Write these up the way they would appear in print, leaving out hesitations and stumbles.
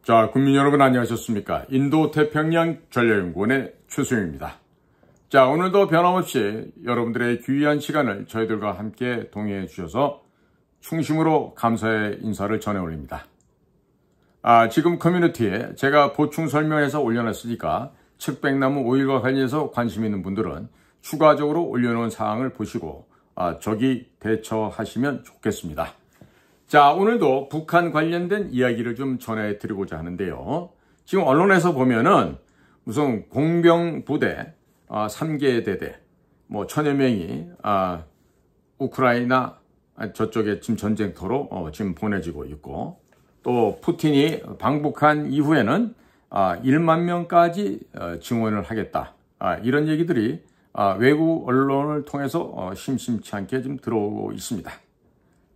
자, 국민 여러분 안녕하셨습니까? 인도태평양 전략연구원의 최수영입니다. 자, 오늘도 변함없이 여러분들의 귀한 시간을 저희들과 함께 동행해 주셔서 충심으로 감사의 인사를 전해 올립니다. 지금 커뮤니티에 제가 보충 설명해서 올려놨으니까 측백나무 오일과 관련해서 관심 있는 분들은 추가적으로 올려놓은 사항을 보시고 저기 대처하시면 좋겠습니다. 자, 오늘도 북한 관련된 이야기를 좀 전해드리고자 하는데요. 지금 언론에서 보면은 무슨 공병부대 3개 대대 뭐 1000여 명이 우크라이나 저쪽에 지금 전쟁터로 지금 보내지고 있고, 또 푸틴이 방북한 이후에는 1만 명까지 증원을 하겠다, 이런 얘기들이 외국 언론을 통해서 심심치 않게 좀 들어오고 있습니다.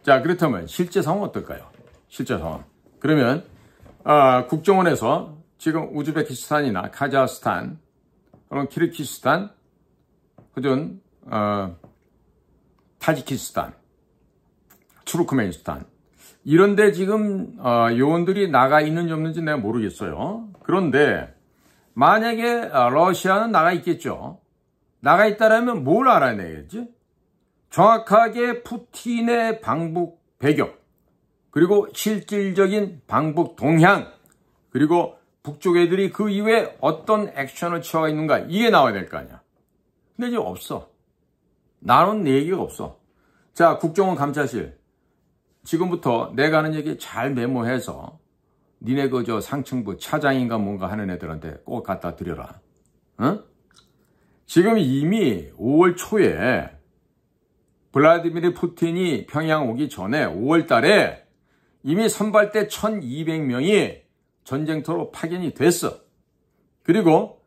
자, 그렇다면 실제 상황은 어떨까요? 실제 상황. 그러면 국정원에서 지금 우즈베키스탄이나 카자흐스탄, 그럼 키르기스탄, 그전 타지키스탄, 투르크메니스탄, 이런데 지금 요원들이 나가 있는지 없는지 내가 모르겠어요. 그런데 만약에 러시아는 나가 있겠죠. 나가 있다라면 뭘 알아내야지? 정확하게 푸틴의 방북 배경, 그리고 실질적인 방북 동향, 그리고 북쪽 애들이 그 이후에 어떤 액션을 취하고 있는가, 이게 나와야 될 거 아니야. 근데 이제 없어. 나눈 얘기가 없어. 자, 국정원 감찰실, 지금부터 내가 하는 얘기 잘 메모해서 니네 저 상층부 차장인가 뭔가 하는 애들한테 꼭 갖다 드려라. 응? 지금 이미 5월 초에 블라디미르 푸틴이 평양 오기 전에 5월 달에 이미 선발대 1200명이 전쟁터로 파견이 됐어. 그리고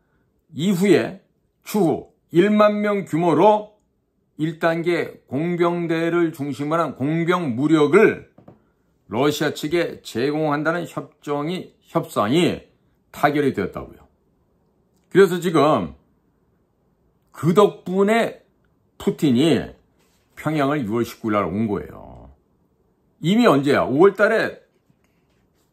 이후에 추후 1만 명 규모로 1단계 공병대를 중심으로 한 공병 무력을 러시아 측에 제공한다는 협상이 타결이 되었다고요. 그래서 지금 그 덕분에 푸틴이 평양을 6월 19일 날 온 거예요. 이미 언제야? 5월 달에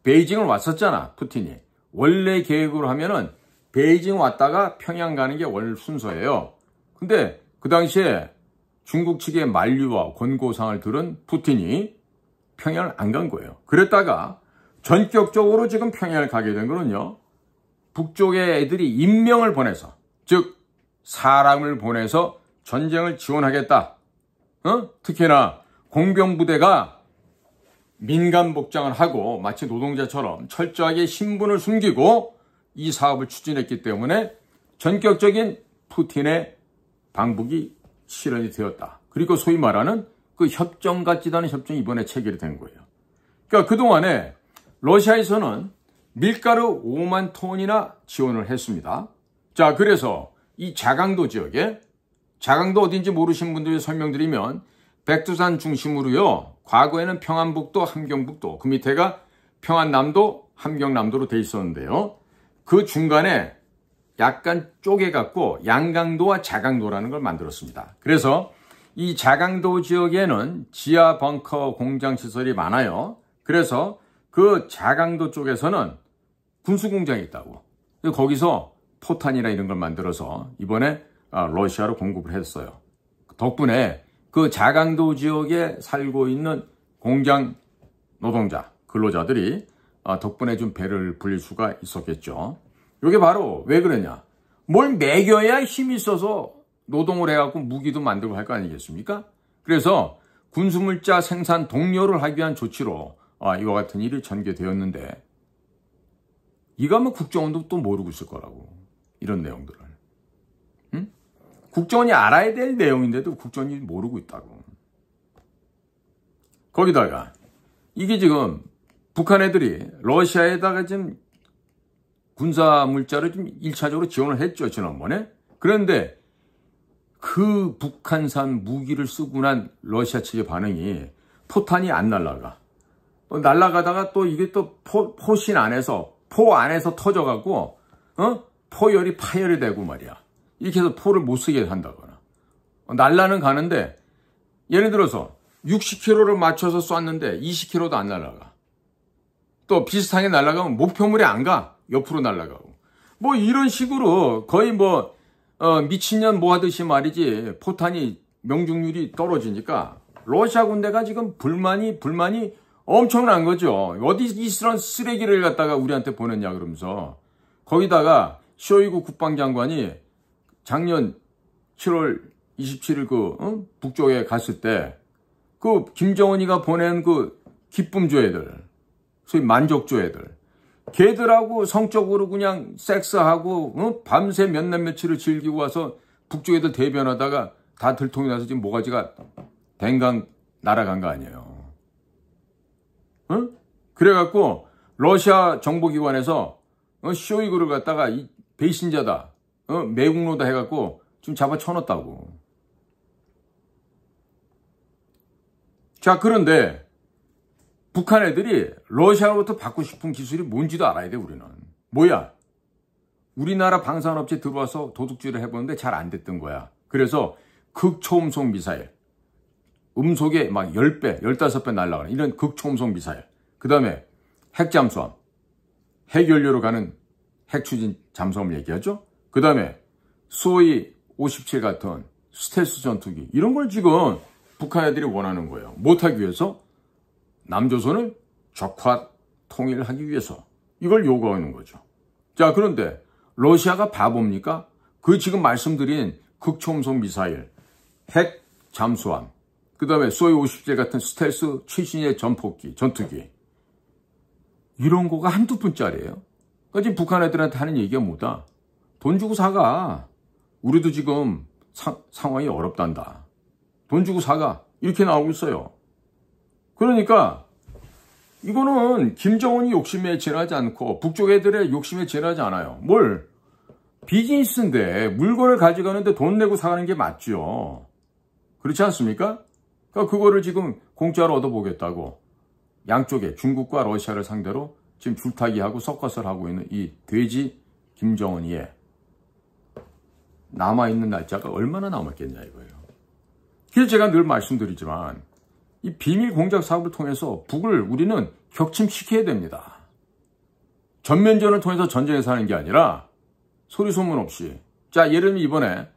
베이징을 왔었잖아, 푸틴이. 원래 계획으로 하면은 베이징 왔다가 평양 가는 게 원래 순서예요. 근데 그 당시에 중국 측의 만류와 권고사항을 들은 푸틴이 평양을 안 간 거예요. 그랬다가 전격적으로 지금 평양을 가게 된 거는요, 북쪽의 애들이 임명을 보내서, 즉 사람을 보내서 전쟁을 지원하겠다. 특히나 공병부대가 민간 복장을 하고 마치 노동자처럼 철저하게 신분을 숨기고 이 사업을 추진했기 때문에 전격적인 푸틴의 방북이 실현이 되었다. 그리고 소위 말하는 그 협정 같지도 않은 협정이 이번에 체결이 된 거예요. 그러니까 그동안에 러시아에서는 밀가루 5만 톤이나 지원을 했습니다. 자, 그래서 이 자강도 지역에, 자강도 어딘지 모르신 분들이 설명드리면 백두산 중심으로요, 과거에는 평안북도, 함경북도, 그 밑에가 평안남도, 함경남도로 돼 있었는데요, 그 중간에 약간 쪼개갖고 양강도와 자강도라는 걸 만들었습니다. 그래서 이 자강도 지역에는 지하 벙커 공장 시설이 많아요. 그래서 그 자강도 쪽에서는 군수공장이 있다고. 거기서 포탄이나 이런 걸 만들어서 이번에 러시아로 공급을 했어요. 덕분에 그 자강도 지역에 살고 있는 공장 노동자, 근로자들이 덕분에 좀 배를 불릴 수가 있었겠죠. 이게 바로 왜 그러냐? 뭘 매겨야 힘이 있어서 노동을 해갖고 무기도 만들고 할 거 아니겠습니까? 그래서 군수물자 생산 독려를 하기 위한 조치로 이와 같은 일이 전개되었는데, 이거 하면 국정원도 또 모르고 있을 거라고, 이런 내용들을. 응? 국정원이 알아야 될 내용인데도 국정원이 모르고 있다고. 거기다가 이게 지금 북한 애들이 러시아에다가 지금 군사 물자를 좀 1차적으로 지원을 했죠, 지난번에. 그런데 그 북한산 무기를 쓰고 난 러시아 측의 반응이 포탄이 안 날아가. 날아가다가 또 이게 또 포신 안에서, 포 안에서 터져갖고, 포열이 파열이 되고 말이야. 이렇게 해서 포를 못 쓰게 한다거나. 날라는 가는데, 예를 들어서 60km를 맞춰서 쐈는데 20km도 안 날아가. 또 비슷하게 날아가면 목표물에 안 가. 옆으로 날아가고. 뭐 이런 식으로 거의 뭐 미친년 뭐 하듯이 말이지 포탄이 명중률이 떨어지니까 러시아 군대가 지금 불만이 엄청난 거죠. 어디 이런 쓰레기를 갖다가 우리한테 보냈냐 그러면서 거기다가 쇼이구 국방장관이 작년 7월 27일 북쪽에 갔을 때 그 김정은이가 보낸 그 기쁨조회들, 소위 만족조회들, 걔들하고 성적으로 그냥 섹스하고 밤새 몇 날 며칠을 즐기고 와서 북쪽 애들 대변하다가 다 들통이 나서 지금 모가지가 댕강 날아간 거 아니에요. 그래갖고 러시아 정보기관에서 쇼이구를 갖다가 이 배신자다, 매국노다 해갖고 지금 잡아 쳐놨다고. 자, 그런데 북한 애들이 러시아로부터 받고 싶은 기술이 뭔지도 알아야 돼, 우리는. 뭐야? 우리나라 방산업체 들어와서 도둑질을 해보는데 잘 안 됐던 거야. 그래서 극초음속 미사일, 음속에 막 10배, 15배 날아가는 이런 극초음속 미사일. 그 다음에 핵잠수함, 핵연료로 가는 핵추진 잠수함을 얘기하죠. 그 다음에 수호이 57 같은 스텔스 전투기, 이런 걸 지금 북한 애들이 원하는 거예요. 못하기 위해서 남조선을 적화 통일하기 위해서 이걸 요구하는 거죠. 자, 그런데 러시아가 바보입니까? 그 지금 말씀드린 극초음속 미사일, 핵 잠수함, 그 다음에 수호이 57 같은 스텔스 최신의 전투기, 이런 거가 한두 푼짜리예요. 그러니까 지금 북한 애들한테 하는 얘기가 뭐다? 돈 주고 사가. 우리도 지금 상황이 어렵단다. 돈 주고 사가. 이렇게 나오고 있어요. 그러니까 이거는 김정은이 욕심에 지나지 않고 북쪽 애들의 욕심에 지나지 않아요. 뭘? 비즈니스인데 물건을 가져가는데 돈 내고 사가는 게 맞죠. 그렇지 않습니까? 그러니까 그거를 지금 공짜로 얻어보겠다고 양쪽에 중국과 러시아를 상대로 지금 줄타기하고 섞어서를 하고 있는 이 돼지 김정은이의 남아있는 날짜가 얼마나 남았겠냐 이거예요. 그래서 제가 늘 말씀드리지만 이 비밀 공작 사업을 통해서 북을 우리는 격침시켜야 됩니다. 전면전을 통해서 전쟁에서 하는 게 아니라 소리 소문 없이. 자, 예를 들면 이번에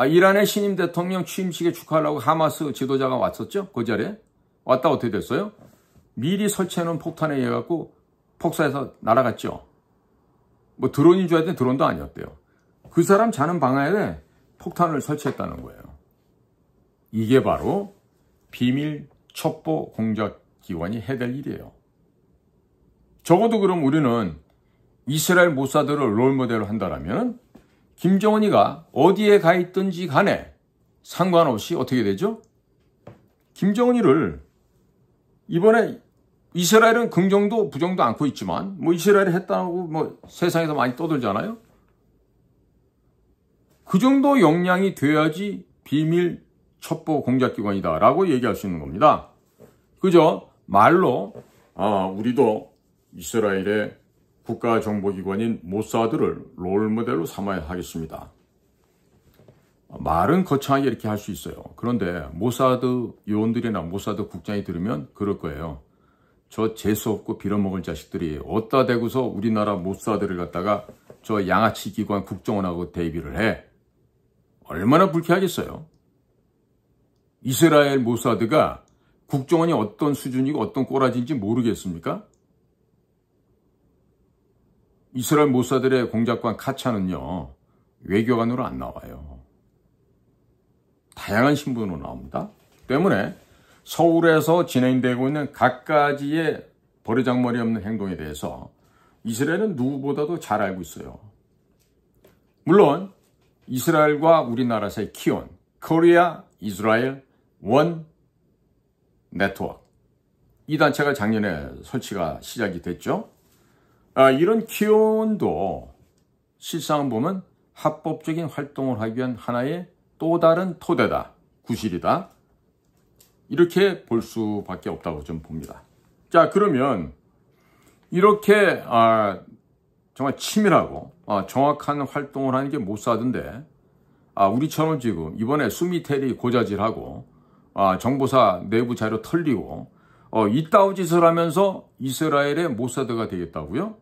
이란의 신임 대통령 취임식에 축하하려고 하마스 지도자가 왔었죠. 그 자리에 왔다 어떻게 됐어요? 미리 설치해놓은 폭탄에 의해 갖고 폭사해서 날아갔죠. 뭐 드론인 줄 알았더니 드론도 아니었대요. 그 사람 자는 방 안에 폭탄을 설치했다는 거예요. 이게 바로 비밀 첩보 공작 기관이 해야 될 일이에요. 적어도 그럼 우리는 이스라엘 모사드를 롤모델로 한다면 김정은이가 어디에 가 있든지 간에 상관없이 어떻게 되죠? 김정은이를 이번에 이스라엘은 긍정도 부정도 않고 있지만 뭐 이스라엘이 했다고 뭐 세상에서 많이 떠들잖아요. 그 정도 역량이 돼야지 비밀 첩보 공작기관이다라고 얘기할 수 있는 겁니다. 그죠? 말로 우리도 이스라엘의 국가정보기관인 모사드를 롤모델로 삼아야 하겠습니다. 말은 거창하게 이렇게 할 수 있어요. 그런데 모사드 요원들이나 모사드 국장이 들으면 그럴 거예요. 저 재수없고 빌어먹을 자식들이 어디다 대고서 우리나라 모사드를 갖다가 저 양아치 기관 국정원하고 대비를 해. 얼마나 불쾌하겠어요. 이스라엘 모사드가 국정원이 어떤 수준이고 어떤 꼬라지인지 모르겠습니까? 이스라엘 모사드의 공작관 카차는요, 외교관으로 안 나와요. 다양한 신분으로 나옵니다. 때문에 서울에서 진행되고 있는 갖가지의 버르장머리 없는 행동에 대해서 이스라엘은 누구보다도 잘 알고 있어요. 물론 이스라엘과 우리나라 사이 키온, 코리아 이스라엘 원 네트워크, 이 단체가 작년에 설치가 시작이 됐죠. 이런 키온도 실상 보면 합법적인 활동을 하기 위한 하나의 또 다른 토대다, 구실이다, 이렇게 볼 수밖에 없다고 좀 봅니다. 자, 그러면 이렇게 정말 치밀하고 정확한 활동을 하는 게 모사드인데 우리처럼 지금 이번에 수미텔이 고자질하고 정보사 내부 자료 털리고 이따위 짓을 하면서 이스라엘의 모사드가 되겠다고요?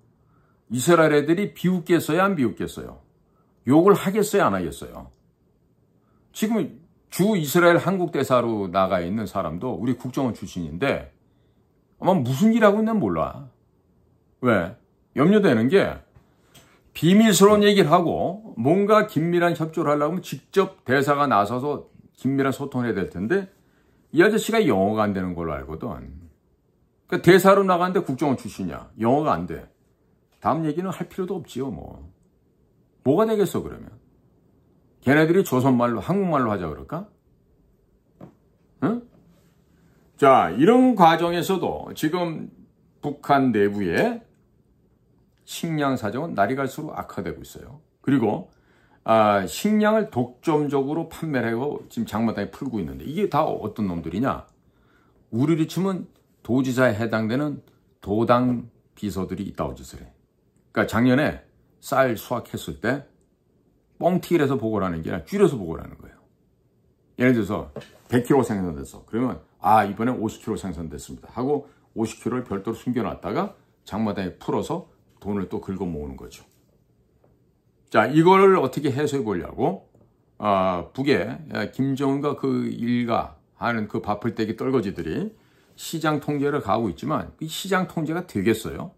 이스라엘 애들이 비웃겠어요, 안 비웃겠어요? 욕을 하겠어요, 안 하겠어요? 지금 주 이스라엘 한국 대사로 나가 있는 사람도 우리 국정원 출신인데 아마 무슨 일 하고 있는지 몰라. 왜? 염려되는 게 비밀스러운 얘기를 하고 뭔가 긴밀한 협조를 하려고 하면 직접 대사가 나서서 긴밀한 소통을 해야 될 텐데 이 아저씨가 영어가 안 되는 걸로 알거든. 그러니까 대사로 나가는데 국정원 출신이야. 영어가 안 돼. 다음 얘기는 할 필요도 없지요, 뭐. 뭐가 되겠어, 그러면? 걔네들이 조선말로, 한국말로 하자 그럴까? 응? 자, 이런 과정에서도 지금 북한 내부에 식량 사정은 날이 갈수록 악화되고 있어요. 그리고 식량을 독점적으로 판매를 하고 지금 장마당에 풀고 있는데 이게 다 어떤 놈들이냐? 우리로 치면 도지사에 해당되는 도당 비서들이 있다고 짓을 해. 그러니까 작년에 쌀 수확했을 때 뻥튀기를 해서 보고를 하는 게 아니라 줄여서 보고를 하는 거예요. 예를 들어서 100kg 생산됐어. 그러면 이번에 50kg 생산됐습니다 하고 50kg를 별도로 숨겨놨다가 장마당에 풀어서 돈을 또 긁어 모으는 거죠. 자, 이거를 어떻게 해소해 보려고 북에 김정은과 그 일가 하는 그 바풀떼기 떨거지들이 시장 통제를 가하고 있지만 그 시장 통제가 되겠어요?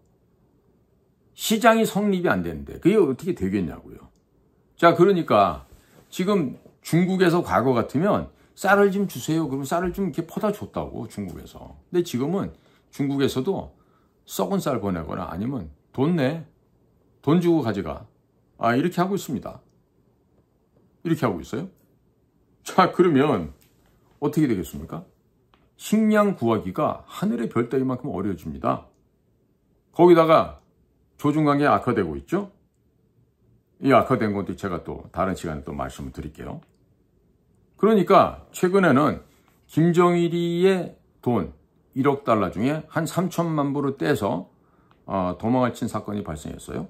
시장이 성립이 안 되는데 그게 어떻게 되겠냐고요. 자, 그러니까 지금 중국에서 과거 같으면 쌀을 좀 주세요. 그러면 쌀을 좀 이렇게 퍼다 줬다고 중국에서. 근데 지금은 중국에서도 썩은 쌀 보내거나 아니면 돈 내. 돈 주고 가져가. 이렇게 하고 있습니다. 이렇게 하고 있어요. 자, 그러면 어떻게 되겠습니까? 식량 구하기가 하늘의 별 따기만큼 어려워집니다. 거기다가 조중관계 악화되고 있죠. 이 악화된 것도 제가 또 다른 시간에 또 말씀을 드릴게요. 그러니까 최근에는 김정일이의 돈 1억 달러 중에 한 3천만 불을 떼서 도망을 친 사건이 발생했어요.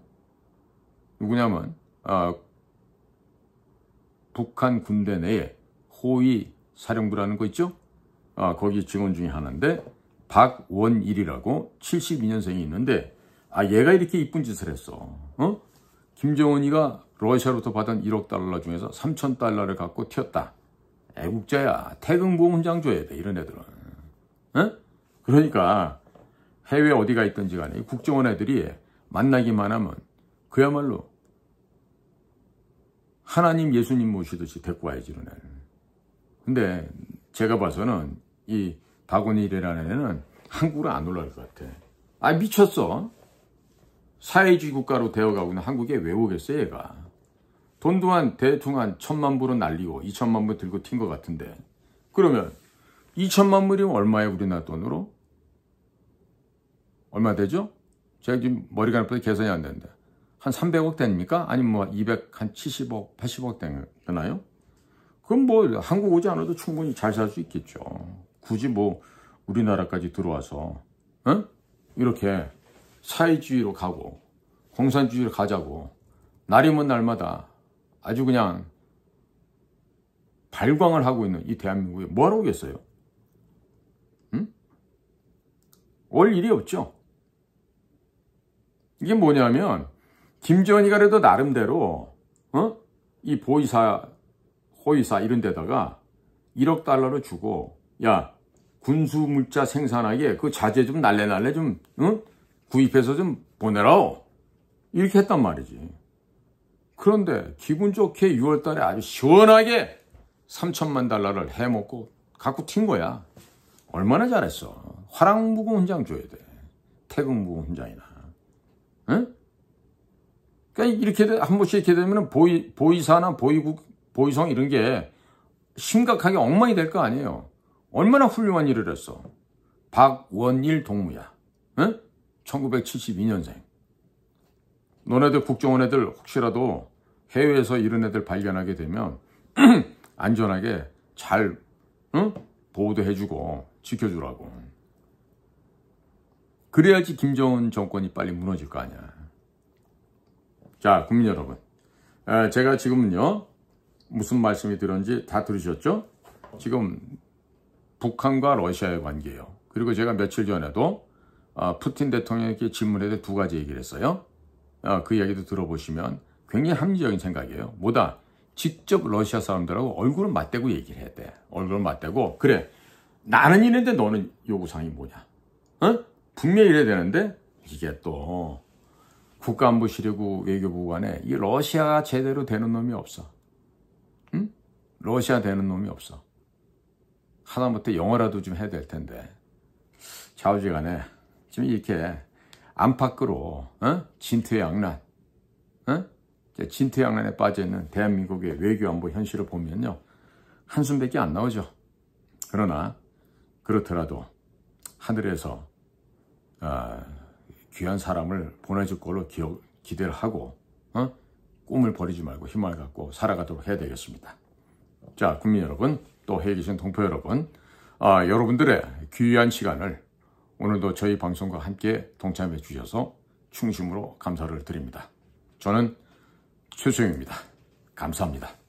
누구냐면 북한 군대 내에 호위 사령부라는 거 있죠? 거기 직원 중에 하나인데 박원일이라고 72년생이 있는데 얘가 이렇게 이쁜 짓을 했어. 김정은이가 러시아로부터 받은 1억 달러 중에서 3천 달러를 갖고 튀었다. 애국자야. 태극보험 훈장 줘야 돼, 이런 애들은. 그러니까 해외 어디가 있든지 간에 국정원 애들이 만나기만 하면 그야말로 하나님 예수님 모시듯이 데리고 와야지, 이런 애는. 근데 제가 봐서는 이 박원일이라는 애는 한국으로 안 올라갈 것 같아. 미쳤어. 사회주의 국가로 되어가고 있는 한국에 왜 오겠어, 얘가. 돈도 대충 한 1,000만 불은 날리고 2,000만 불 들고 튄 것 같은데. 그러면 2,000만 불이면 얼마예요, 우리나라 돈으로? 얼마 되죠? 제가 지금 머리가 나빠서 계산이 안 되는데. 한 300억 됩니까? 아니면 한 70억, 80억 되나요? 그럼 한국 오지 않아도 충분히 잘 살 수 있겠죠. 굳이 우리나라까지 들어와서, 이렇게 사회주의로 가고, 공산주의로 가자고, 날이면 날마다 아주 그냥 발광을 하고 있는 이 대한민국에 뭐하러 오겠어요? 올 일이 없죠. 이게 뭐냐면, 김정은이가 그래도 나름대로, 이 호위사 이런 데다가 1억 달러를 주고, 야, 군수물자 생산하게 그 자재 좀 날래 좀, 구입해서 좀 보내라. 이렇게 했단 말이지. 그런데 기분 좋게 6월 달에 아주 시원하게 3천만 달러를 해먹고 갖고 튄 거야. 얼마나 잘했어. 화랑무공 훈장 줘야 돼. 태극무공 훈장이나. 그러니까 이렇게 한 번씩 이렇게 되면 보이사나 보이성 이런 게 심각하게 엉망이 될 거 아니에요. 얼마나 훌륭한 일을 했어. 박원일 동무야. 1972년생. 너네들 국정원 애들 혹시라도 해외에서 이런 애들 발견하게 되면 안전하게 잘 보호도 해주고 지켜주라고. 그래야지 김정은 정권이 빨리 무너질 거 아니야. 자, 국민 여러분. 제가 지금은요, 무슨 말씀이 들었는지 다 들으셨죠? 지금 북한과 러시아의 관계예요. 그리고 제가 며칠 전에도 푸틴 대통령에게 질문에 두 가지 얘기를 했어요. 그 이야기도 들어보시면 굉장히 합리적인 생각이에요. 뭐다? 직접 러시아 사람들하고 얼굴을 맞대고 얘기를 해야 돼. 얼굴을 맞대고 그래. 나는 이랬는데 너는 요구사항이 뭐냐? 분명히 이래야 되는데 이게 또 국가안보실이고 외교부 간에 이 러시아가 제대로 되는 놈이 없어. 응? 러시아 되는 놈이 없어. 하다못해 영어라도 좀 해야 될 텐데 좌우지간에 지금 이렇게 안팎으로 진퇴양난, 진퇴양난에 빠져있는 대한민국의 외교안보 현실을 보면요 한숨밖에 안 나오죠. 그러나 그렇더라도 하늘에서 귀한 사람을 보내줄 걸로 기대를 하고 꿈을 버리지 말고 희망을 갖고 살아가도록 해야 되겠습니다. 자, 국민 여러분, 또 해외 계신 동포 여러분, 여러분들의 귀한 시간을 오늘도 저희 방송과 함께 동참해 주셔서 충심으로 감사를 드립니다. 저는 최수영입니다. 감사합니다.